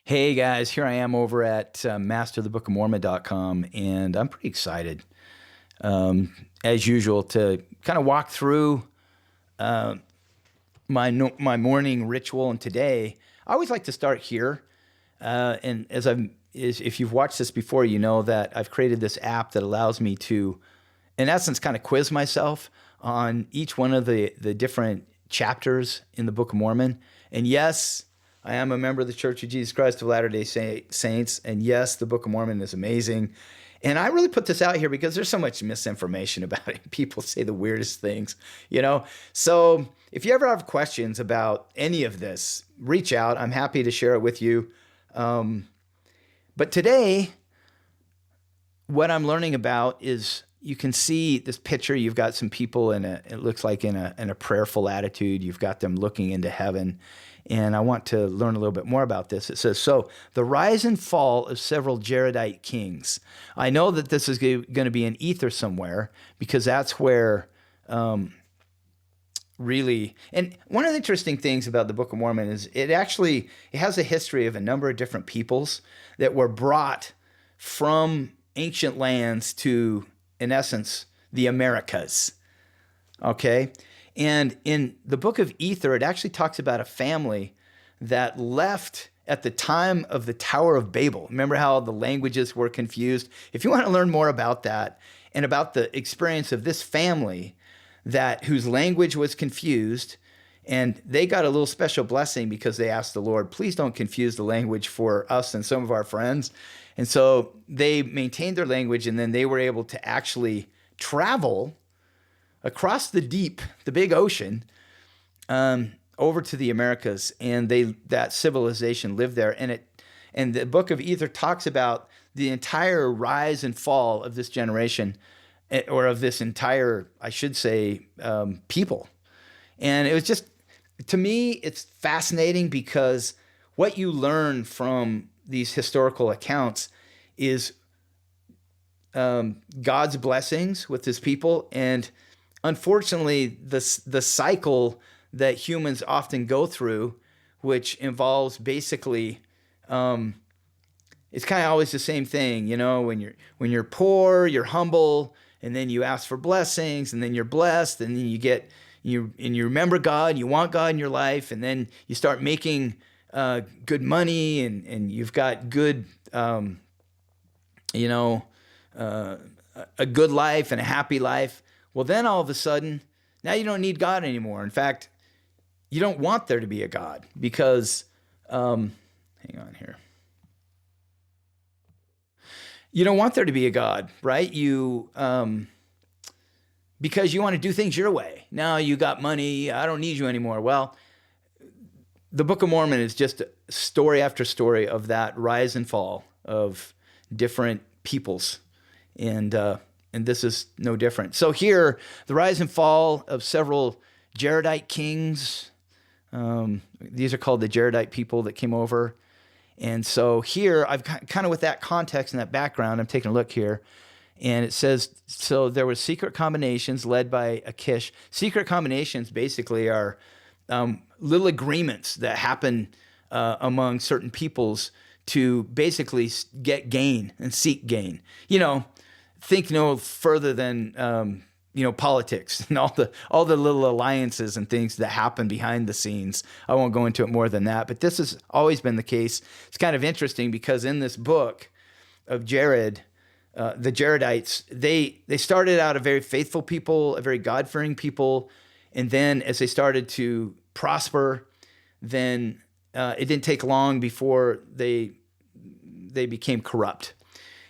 Hey guys, here I am over at masterthebookofmormon.com, and I'm pretty excited, as usual, to kind of walk through my morning ritual. And today, I always like to start here. And if you've watched this before, you know that I've created this app that allows me to, in essence, kind of quiz myself on each one of the different chapters in the Book of Mormon. And yes, I am a member of the Church of Jesus Christ of Latter-day Saints. And yes, the Book of Mormon is amazing. And I really put this out here because there's so much misinformation about it. People say the weirdest things, you know? So if you ever have questions about any of this, reach out. I'm happy to share it with you. But today, what I'm learning about is, you can see this picture. You've got some people it looks like in a prayerful attitude. You've got them looking into heaven. And I want to learn a little bit more about this. It says, so the rise and fall of several Jaredite kings. I know that this is going to be in ether somewhere, because that's where really, and one of the interesting things about the Book of Mormon is it has a history of a number of different peoples that were brought from ancient lands to, in essence, the Americas. Okay? And in the Book of Ether, it actually talks about a family that left at the time of the Tower of Babel. Remember how the languages were confused? If you want to learn more about that and about the experience of this family whose language was confused, and they got a little special blessing because they asked the Lord, please don't confuse the language for us and some of our friends. And so they maintained their language, and then they were able to actually travel across the deep, the big ocean, over to the Americas, and that civilization lived there. And the Book of Ether talks about the entire rise and fall of this generation, or of this entire, I should say, people. And it was just, to me, it's fascinating, because what you learn from these historical accounts is God's blessings with his people, and unfortunately, the cycle that humans often go through, which involves basically, it's kind of always the same thing, you know. When you're poor, you're humble, and then you ask for blessings, and then you're blessed, and then you remember God, you want God in your life, and then you start making good money, and you've got good, a good life and a happy life. Well, then all of a sudden, now you don't need God anymore. In fact, you don't want there to be a God, because, hang on here. You don't want there to be a God, right? Because you want to do things your way. Now you got money, I don't need you anymore. Well, the Book of Mormon is just story after story of that rise and fall of different peoples. And this is no different. So here, the rise and fall of several Jaredite kings. These are called the Jaredite people that came over. And so here, I've kind of, with that context and that background, I'm taking a look here. And it says, so there were secret combinations led by Akish. Secret combinations basically are little agreements that happen among certain peoples to basically get gain and seek gain. You know, think no further than politics and all the little alliances and things that happen behind the scenes. I won't go into it more than that, but this has always been the case. It's kind of interesting, because in this book of Jared, the Jaredites, they started out a very faithful people, a very God-fearing people, and then as they started to prosper, then it didn't take long before they became corrupt.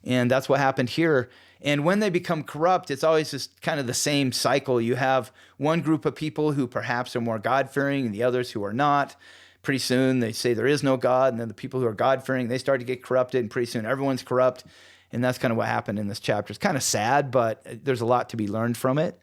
And that's what happened here. And when they become corrupt, it's always just kind of the same cycle. You have one group of people who perhaps are more God-fearing, and the others who are not. Pretty soon they say there is no God, and then the people who are God-fearing, they start to get corrupted, and pretty soon everyone's corrupt. And that's kind of what happened in this chapter. It's kind of sad, but there's a lot to be learned from it.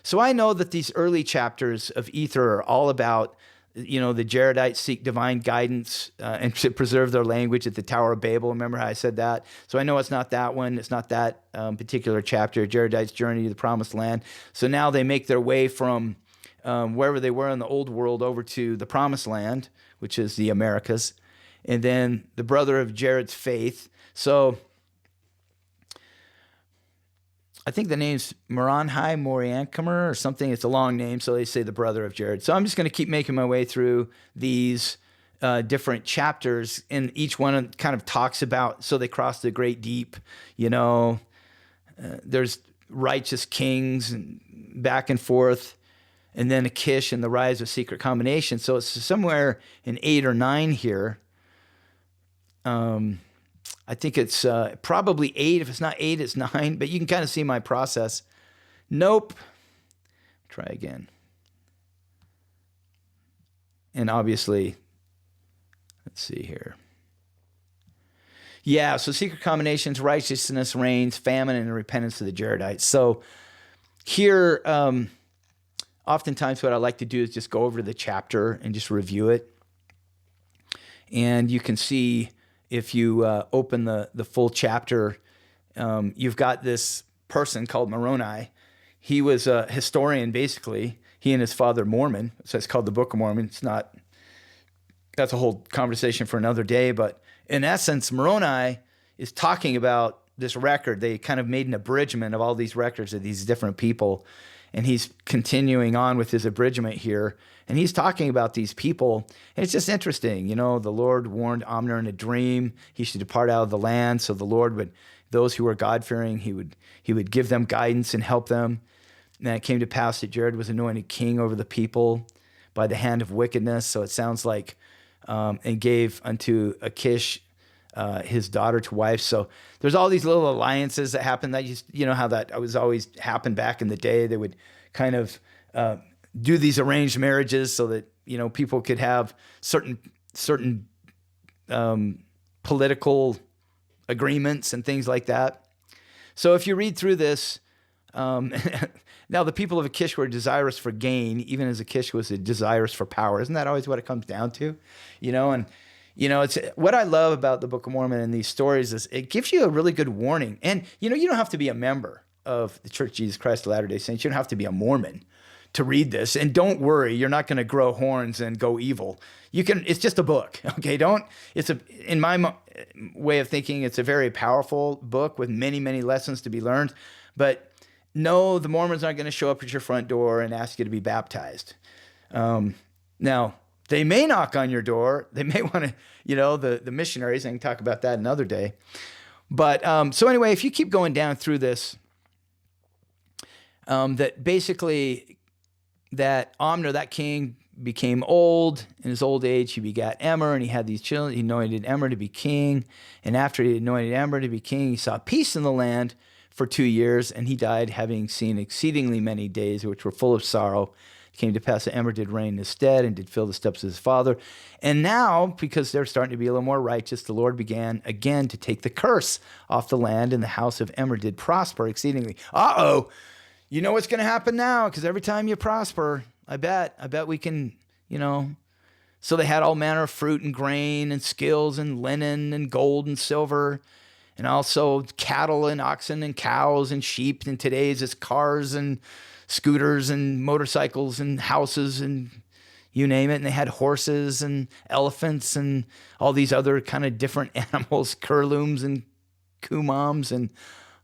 So I know that these early chapters of Ether are all about, the Jaredites seek divine guidance and to preserve their language at the Tower of Babel. Remember how I said that? So I know it's not that one. It's not that particular chapter, Jaredite's journey to the promised land. So now they make their way from wherever they were in the old world over to the promised land, which is the Americas. and then the brother of Jared's faith. So I think the name's Moriantum or something. It's a long name, so they say the brother of Jared. So I'm just going to keep making my way through these different chapters, and each one kind of talks about, so they cross the great deep, there's righteous kings and back and forth, and then Achish and the rise of secret combinations. So it's somewhere in 8 or 9 here. I think it's probably 8. If it's not 8, it's 9. But you can kind of see my process. Nope. Try again. And obviously, let's see here. Yeah, so secret combinations, righteousness reigns, famine, and repentance of the Jaredites. So here, oftentimes what I like to do is just go over the chapter and just review it. And you can see, if you open the full chapter, you've got this person called Moroni. He was a historian, basically. He and his father, Mormon. So it's called the Book of Mormon. That's a whole conversation for another day. But in essence, Moroni is talking about this record. They kind of made an abridgment of all these records of these different people. And he's continuing on with his abridgment here. And he's talking about these people. And it's just interesting. The Lord warned Emer in a dream he should depart out of the land. So the Lord those who were God-fearing, he would give them guidance and help them. And it came to pass that Jared was anointed king over the people by the hand of wickedness. So it sounds like, and gave unto Achish his daughter to wife. So there's all these little alliances that happen. That how that was always happened back in the day. They would kind of do these arranged marriages so that people could have certain political agreements and things like that. So if you read through this, now the people of Achish were desirous for gain, even as Achish was desirous for power. Isn't that always what it comes down to? It's what I love about the Book of Mormon and these stories is it gives you a really good warning. And you don't have to be a member of the Church of Jesus Christ of Latter-day Saints. You don't have to be a Mormon to read this. And don't worry, you're not going to grow horns and go evil. It's just a book. Okay. In my way of thinking, it's a very powerful book with many, many lessons to be learned. But no, the Mormons aren't going to show up at your front door and ask you to be baptized. Now, they may knock on your door. They may want to, the missionaries, I can talk about that another day. But so anyway, if you keep going down through this, that basically that Emer, that king, became old. In his old age, he begat Emer, and he had these children. He anointed Emer to be king. And after he anointed Emer to be king, he saw peace in the land for 2 years, and he died, having seen exceedingly many days, which were full of sorrow. It came to pass that Emer did reign in his stead, and did fill the steps of his father. And now, because they're starting to be a little more righteous, the Lord began again to take the curse off the land, and the house of Emer did prosper exceedingly. Uh-oh! You know what's going to happen now, because every time you prosper, I bet we can, So they had all manner of fruit and grain and skills and linen and gold and silver, and also cattle and oxen and cows and sheep. And today's it's cars and scooters and motorcycles and houses and you name it. And they had horses and elephants and all these other kind of different animals, curlooms and kumams, and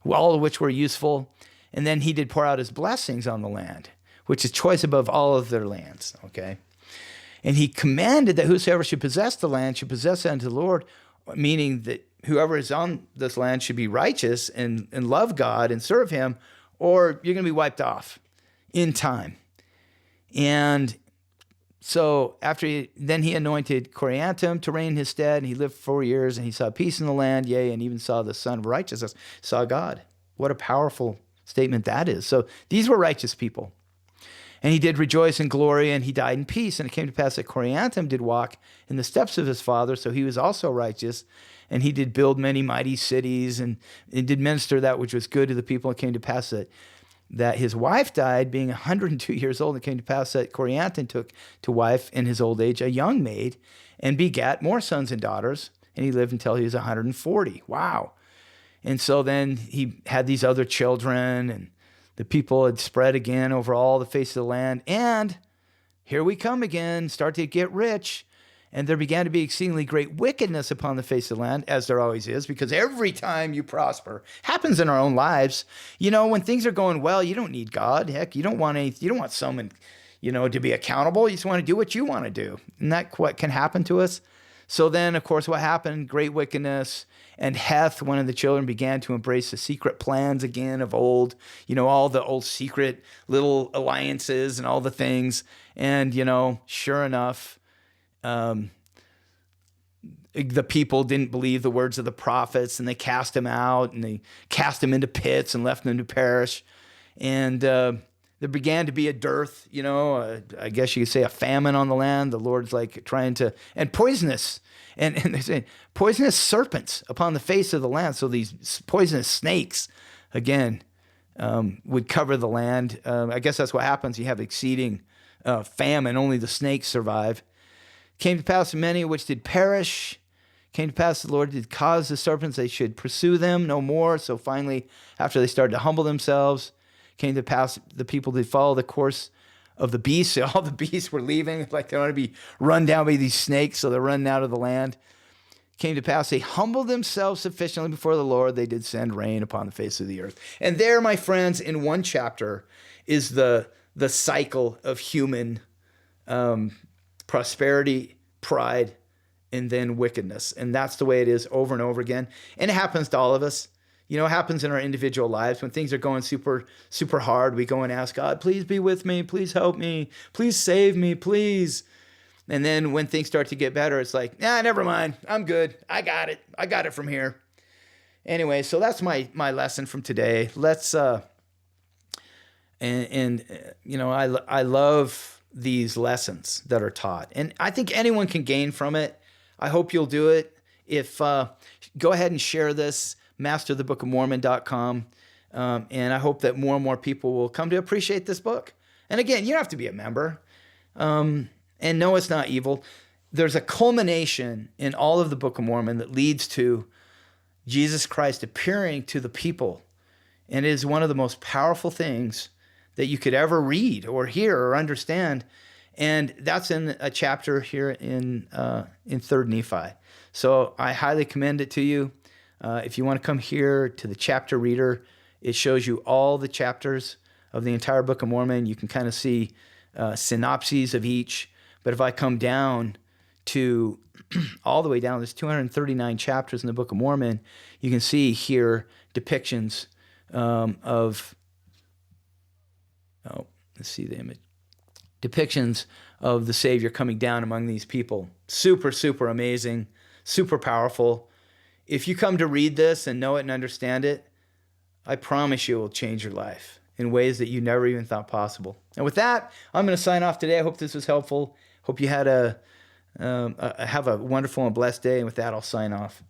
all of which were useful. And then he did pour out his blessings on the land, which is choice above all of their lands, okay? And he commanded that whosoever should possess the land should possess it unto the Lord, meaning that whoever is on this land should be righteous and love God and serve him, or you're going to be wiped off in time. And so then he anointed Coriantum to reign in his stead, and he lived 4 years, and he saw peace in the land, yea, and even saw the Son of Righteousness, saw God. What a powerful statement that is. So these were righteous people. And he did rejoice in glory, and he died in peace. And it came to pass that Coriantum did walk in the steps of his father, so he was also righteous. And he did build many mighty cities, and did minister that which was good to the people. It came to pass that his wife died, being 102 years old. It came to pass that Coriantum took to wife in his old age a young maid, and begat more sons and daughters. And he lived until he was 140. Wow. And so then he had these other children, and the people had spread again over all the face of the land. And here we come again, start to get rich. And there began to be exceedingly great wickedness upon the face of the land, as there always is, because every time you prosper, happens in our own lives. When things are going well, you don't need God. Heck, you don't want someone, to be accountable. You just want to do what you want to do. And that's what can happen to us. So then, of course, what happened? Great wickedness. And Heth, one of the children, began to embrace the secret plans again of old, all the old secret little alliances and all the things. And, sure enough, the people didn't believe the words of the prophets, and they cast him out, and they cast him into pits and left him to perish. And there began to be a dearth, I guess you could say a famine on the land. The Lord's like trying to, and poisonous, and they say poisonous serpents upon the face of the land. So these poisonous snakes, again, would cover the land. I guess that's what happens. You have exceeding famine. Only the snakes survive. Came to pass many which did perish. Came to pass the Lord did cause the serpents they should pursue them no more. So finally, after they started to humble themselves, came to pass the people did follow the course of the beasts. All the beasts were leaving, like they want to be run down by these snakes, so they're running out of the land. Came to pass they humbled themselves sufficiently before the Lord. They did send rain upon the face of the earth. And there, my friends, in one chapter is the cycle of human prosperity, pride, and then wickedness. And that's the way it is over and over again. And it happens to all of us. It happens in our individual lives. When things are going super, super hard, we go and ask God, please be with me. Please help me. Please save me, please. And then when things start to get better, it's like, never mind. I'm good. I got it. I got it from here. Anyway, so that's my lesson from today. Let's, I love these lessons that are taught. And I think anyone can gain from it. I hope you'll do it. If go ahead and share this, masterthebookofmormon.com. And I hope that more and more people will come to appreciate this book. And again, you don't have to be a member. And no, it's not evil. There's a culmination in all of the Book of Mormon that leads to Jesus Christ appearing to the people. And it is one of the most powerful things that you could ever read or hear or understand. And that's in a chapter here in 3rd Nephi. So I highly commend it to you. If you want to come here to the chapter reader, it shows you all the chapters of the entire Book of Mormon. You can kind of see synopses of each. But if I come down to all the way down, there's 239 chapters in the Book of Mormon. You can see here depictions of, let's see the image. Depictions of the Savior coming down among these people. Super, super amazing, super powerful. If you come to read this and know it and understand it, I promise you it will change your life in ways that you never even thought possible. And with that, I'm going to sign off today. I hope this was helpful. Hope you had have a wonderful and blessed day. And with that, I'll sign off.